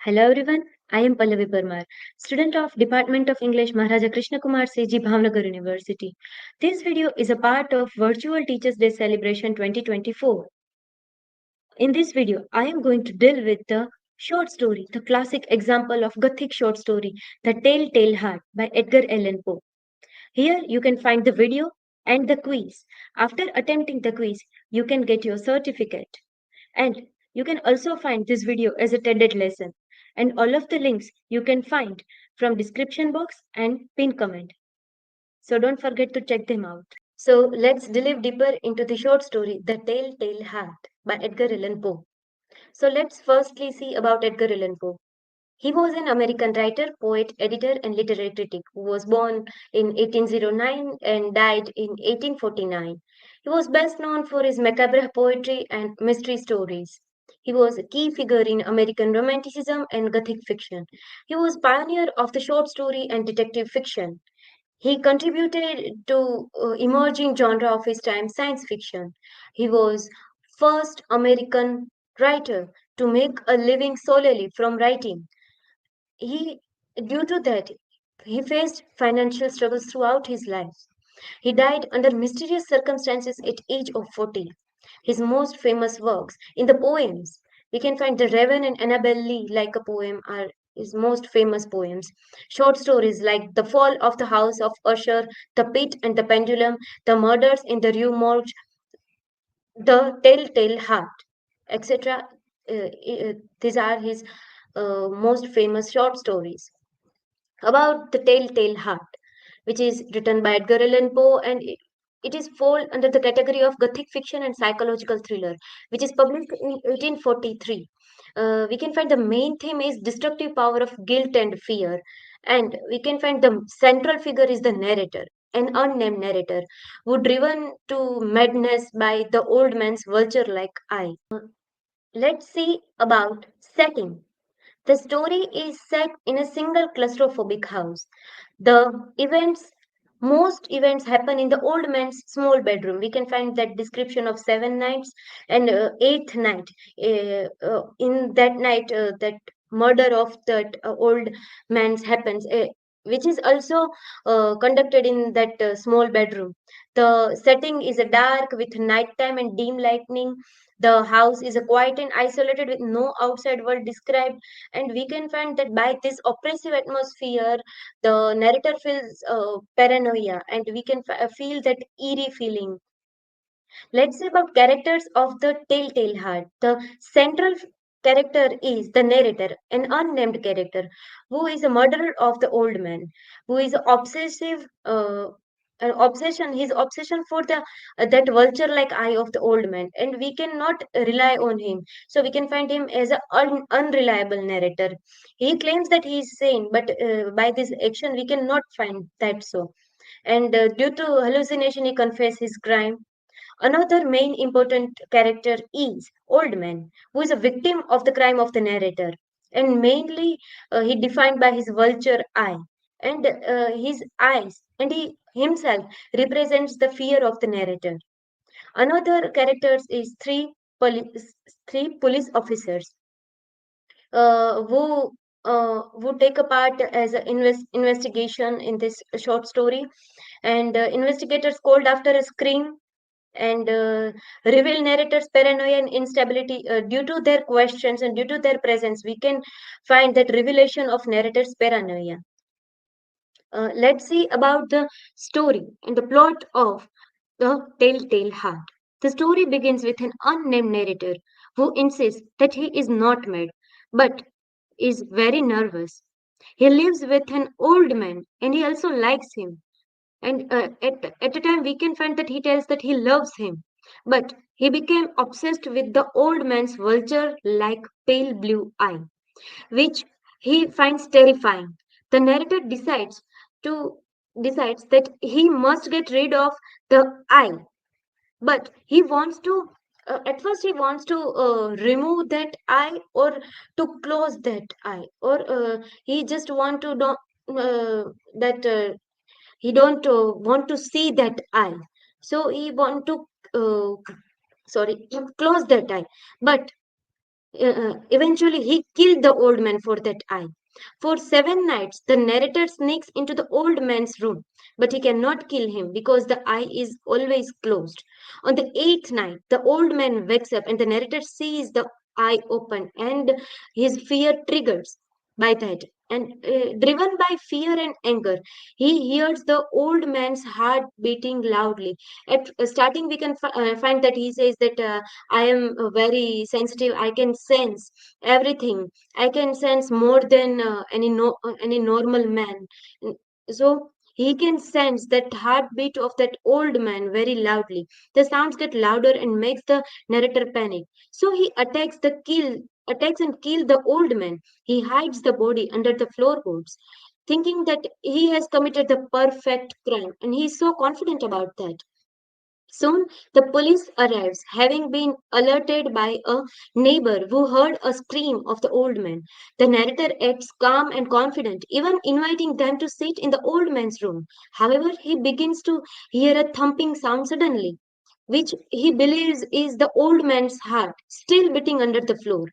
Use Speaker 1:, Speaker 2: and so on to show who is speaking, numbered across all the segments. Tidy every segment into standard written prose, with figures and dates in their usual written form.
Speaker 1: Hello everyone, I am Pallavi Parmar, student of Department of English Maharaja Krishna Kumar Seji Bhavnagar University. This video is a part of Virtual Teachers Day Celebration 2024. In this video, I am going to deal with the short story, the classic example of Gothic short story, The Telltale Heart by Edgar Allan Poe. Here you can find the video and the quiz. After attempting the quiz, you can get your certificate. And you can also find this video as a TED lesson. And all of the links you can find from description box and pin comment. So don't forget to check them out. So let's delve deeper into the short story The Telltale Heart by Edgar Allan Poe. So let's firstly see about Edgar Allan Poe. He was an American writer, poet, editor, and literary critic who was born in 1809 and died in 1849. He was best known for his macabre poetry and mystery stories. He was a key figure in American Romanticism and Gothic fiction. He was pioneer of the short story and detective fiction. He contributed to emerging genre of his time, science fiction. He was first American writer to make a living solely from writing. He, due to that, he faced financial struggles throughout his life. He died under mysterious circumstances at age of 40. His most famous works in the poems, we can find The Raven and Annabel Lee like a poem are his most famous poems. Short stories like The Fall of the House of Usher, The Pit and the Pendulum, The Murders in the Rue Morgue, The Telltale Heart, etc. These are his most famous short stories about the Telltale Heart, which is written by Edgar Allan Poe, and it is fall under the category of Gothic fiction and psychological thriller, which is published in 1843. We can find the main theme is destructive power of guilt and fear, and we can find the central figure is the narrator, an unnamed narrator, who driven to madness by the old man's vulture-like eye. Let's see about setting. The story is set in a single claustrophobic house. Most events happen in the old man's small bedroom. We can find that description of 7 nights and eighth night. In that night, that murder of that old man's happens, which is also conducted in that small bedroom. The setting is a dark with nighttime and dim lightning. The house is a quiet and isolated with no outside world described, and we can find that by this oppressive atmosphere the narrator feels paranoia, and we can feel that eerie feeling. Let's say about characters of the Telltale Heart. The central character is the narrator, an unnamed character who is a murderer of the old man, who is obsessive. An obsession, his obsession for the that vulture-like eye of the old man, and we cannot rely on him. So we can find him as an unreliable narrator. He claims that he is sane, but by this action we cannot find that so. And due to hallucination, he confesses his crime. Another main important character is Old Man, who is a victim of the crime of the narrator, and mainly he defined by his vulture eye, and his eyes, and he himself represents the fear of the narrator. Another characters is three police officers who take a part as an investigation in this short story, and investigators called after a scream and reveal narrators' paranoia and instability due to their questions and due to their presence. We can find that revelation of narrators' paranoia. Let's see about the story and the plot of The Telltale Heart. The story begins with an unnamed narrator who insists that he is not mad but is very nervous. He lives with an old man and he also likes him. And at the time, we can find that he tells that he loves him. But he became obsessed with the old man's vulture like pale blue eye, which he finds terrifying. The narrator to decides that he must get rid of the eye, but he wants to at first he wants to remove that eye or to close that eye, or he just want to do, that he don't want to see that eye, so he want to uh, sorry close that eye, but Eventually, he killed the old man for that eye. For 7 nights, the narrator sneaks into the old man's room, but he cannot kill him because the eye is always closed. On the eighth night, the old man wakes up and the narrator sees the eye open, and his fear triggers by that. And driven by fear and anger, he hears the old man's heart beating loudly. At starting, we can find that he says that I am very sensitive. I can sense everything. I can sense more than any normal man. N- So he can sense that heartbeat of that old man very loudly. The sounds get louder and makes the narrator panic. So he attacks and kill the old man. He hides the body under the floorboards, thinking that he has committed the perfect crime, and he is so confident about that. Soon the police arrives, having been alerted by a neighbor who heard a scream of the old man. The narrator acts calm and confident, even inviting them to sit in the old man's room. However, he begins to hear a thumping sound suddenly, which he believes is the old man's heart still beating under the floor.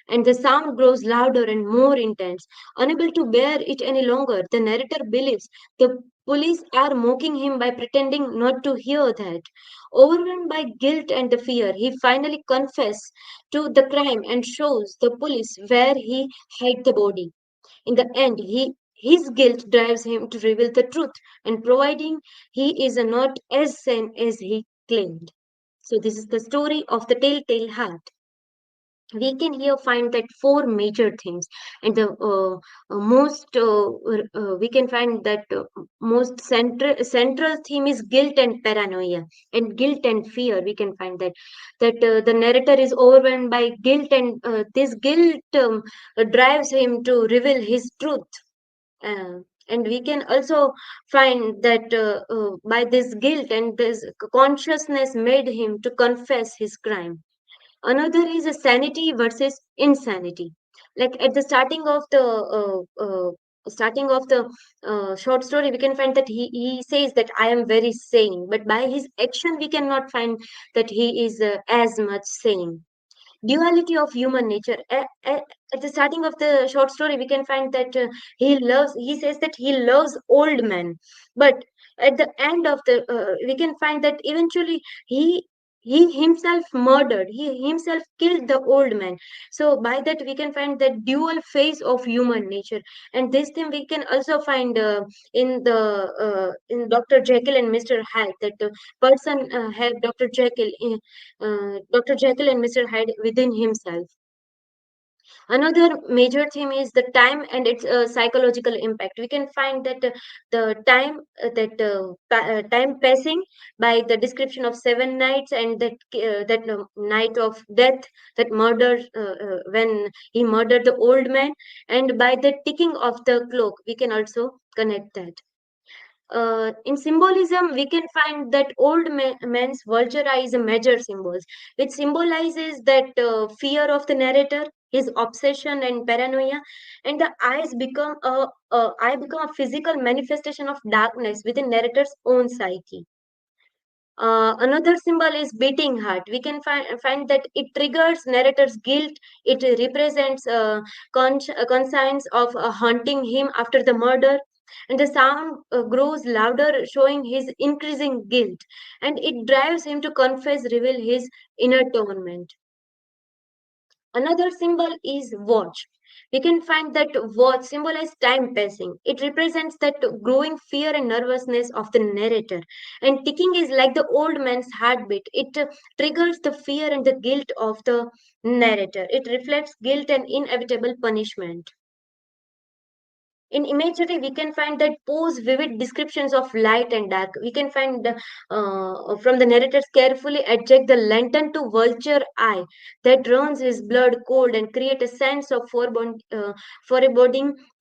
Speaker 1: And the sound grows louder and more intense. Unable to bear it any longer, the narrator believes the police are mocking him by pretending not to hear that. Overwhelmed by guilt and the fear, he finally confesses to the crime and shows the police where he hid the body. In the end, his guilt drives him to reveal the truth and providing he is not as sane as he claimed. So this is the story of the telltale heart. We can here find that four major themes, and the most we can find that most central theme is guilt and paranoia, and guilt and fear. We can find that the narrator is overwhelmed by guilt, and this guilt drives him to reveal his truth. And we can also find that by this guilt and this consciousness made him to confess his crime. Another is a sanity versus insanity. Like at the starting of the short story, we can find that he says that I am very sane, but by his action we cannot find that he is as much sane. Duality of human nature. At the starting of the short story, we can find that he says that he loves old men, but at the end of the we can find that eventually he he himself murdered, he himself killed the old man. So by that we can find that dual face of human nature. And this thing we can also find in Dr. Jekyll and Mr. Hyde, that the person have Dr. Jekyll and Mr. Hyde within himself. Another major theme is the time and its psychological impact. We can find that the time time passing by the description of 7 nights, and that night of death, that murder when he murdered the old man, and by the ticking of the clock, we can also connect that. In symbolism, we can find that man's vulture eye is a major symbol, which symbolizes that fear of the narrator, his obsession and paranoia, and the eye become a physical manifestation of darkness within narrator's own psyche. Another symbol is beating heart. We can find that it triggers narrator's guilt. It represents conscience of haunting him after the murder. And the sound grows louder, showing his increasing guilt. And it drives him to confess, reveal his inner torment. Another symbol is watch. We can find that watch symbolizes time passing. It represents that growing fear and nervousness of the narrator. And ticking is like the old man's heartbeat. It triggers the fear and the guilt of the narrator. It reflects guilt and inevitable punishment. In imagery, we can find that pose vivid descriptions of light and dark. We can find from the narrators carefully adject the lantern to vulture eye that runs his blood cold and create a sense of foreboding,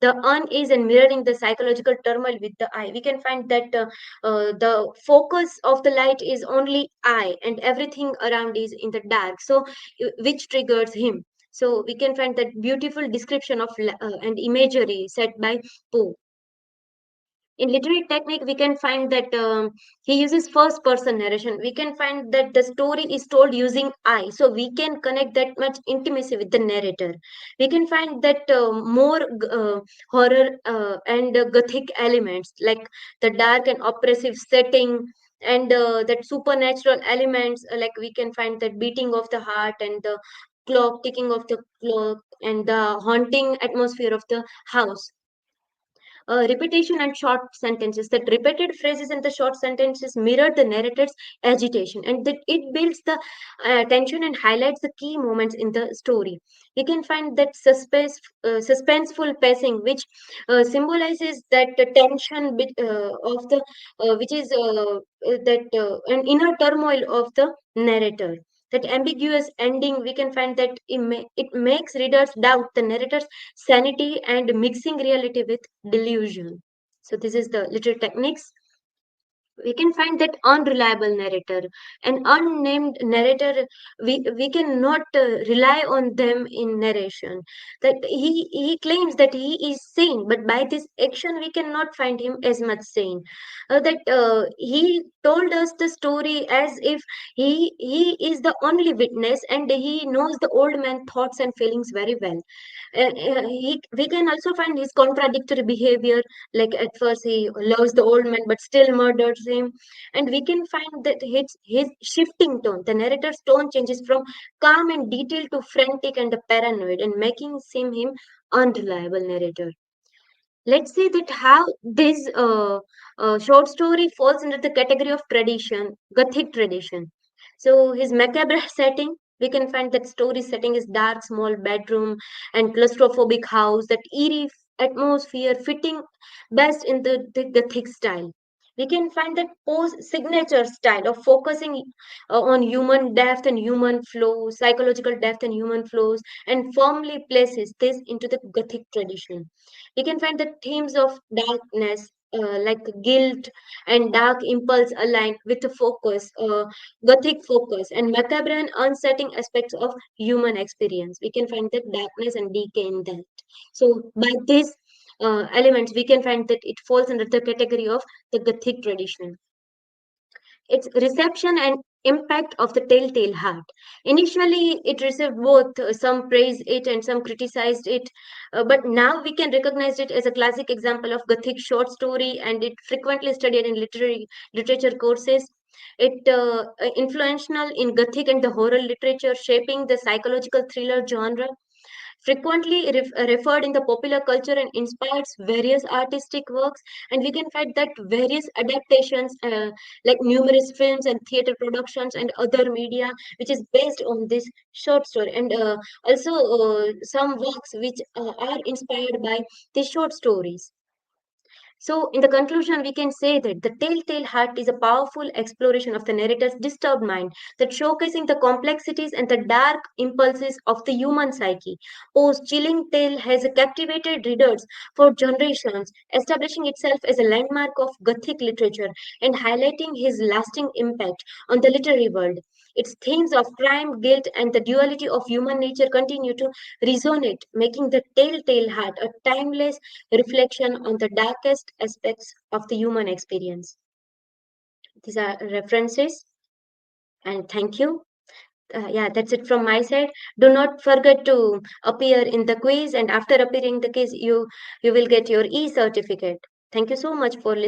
Speaker 1: the unease, and mirroring the psychological turmoil with the eye. We can find that the focus of the light is only eye, and everything around is in the dark, so which triggers him. So we can find that beautiful description of and imagery set by Poe. In literary technique, we can find that he uses first person narration. We can find that the story is told using I, so we can connect that much intimacy with the narrator. We can find that more horror and gothic elements, like the dark and oppressive setting, and that supernatural elements, like we can find that beating of the heart and the clock, ticking of the clock, and the haunting atmosphere of the house. Repetition and short sentences, that repeated phrases and the short sentences mirror the narrator's agitation, and that it builds the tension and highlights the key moments in the story. We can find that suspenseful pacing, which symbolizes that the tension of the which is that an inner turmoil of the narrator. That ambiguous ending, we can find that it makes readers doubt the narrator's sanity and mixing reality with delusion. So this is the literary techniques. We can find that unreliable narrator, an unnamed narrator. We cannot rely on them in narration. That he claims that he is sane, but by this action we cannot find him as much sane. That he told us the story as if he is the only witness, and he knows the old man thoughts and feelings very well. We can also find his contradictory behavior, like at first he loves the old man but still murders him. And we can find that his shifting tone, the narrator's tone changes from calm and detailed to frantic and paranoid, and making him unreliable narrator. Let's see that how this short story falls under the category of tradition, Gothic tradition. So his macabre setting, we can find that story setting is dark, small bedroom and claustrophobic house, that eerie atmosphere fitting best in the Gothic style. We can find that post signature style of focusing on human depth and human flow, psychological depth and human flows, and firmly places this into the Gothic tradition. We can find the themes of darkness, like guilt and dark impulse aligned with the focus, gothic focus, and macabre and unsettling aspects of human experience. We can find that darkness and decay in that. So, by these elements, we can find that it falls under the category of the Gothic tradition. Its reception and impact of the telltale heart. Initially, it received both some praised it and some criticized it, but now we can recognize it as a classic example of Gothic short story, and it frequently studied in literary literature courses. It influential in Gothic and the horror literature, shaping the psychological thriller genre, frequently referred in the popular culture and inspires various artistic works. And we can find that various adaptations, like numerous films and theater productions and other media, which is based on this short story, and also some works which are inspired by these short stories. So, in the conclusion, we can say that The Telltale Heart is a powerful exploration of the narrator's disturbed mind, that showcasing the complexities and the dark impulses of the human psyche. Poe's chilling tale has captivated readers for generations, establishing itself as a landmark of Gothic literature and highlighting his lasting impact on the literary world. Its themes of crime, guilt, and the duality of human nature continue to resonate, making The Telltale Heart a timeless reflection on the darkest aspects of the human experience. These are references, and thank you. Yeah, that's it from my side. Do not forget to appear in the quiz, and after appearing the quiz, you will get your e-certificate. Thank you so much for listening.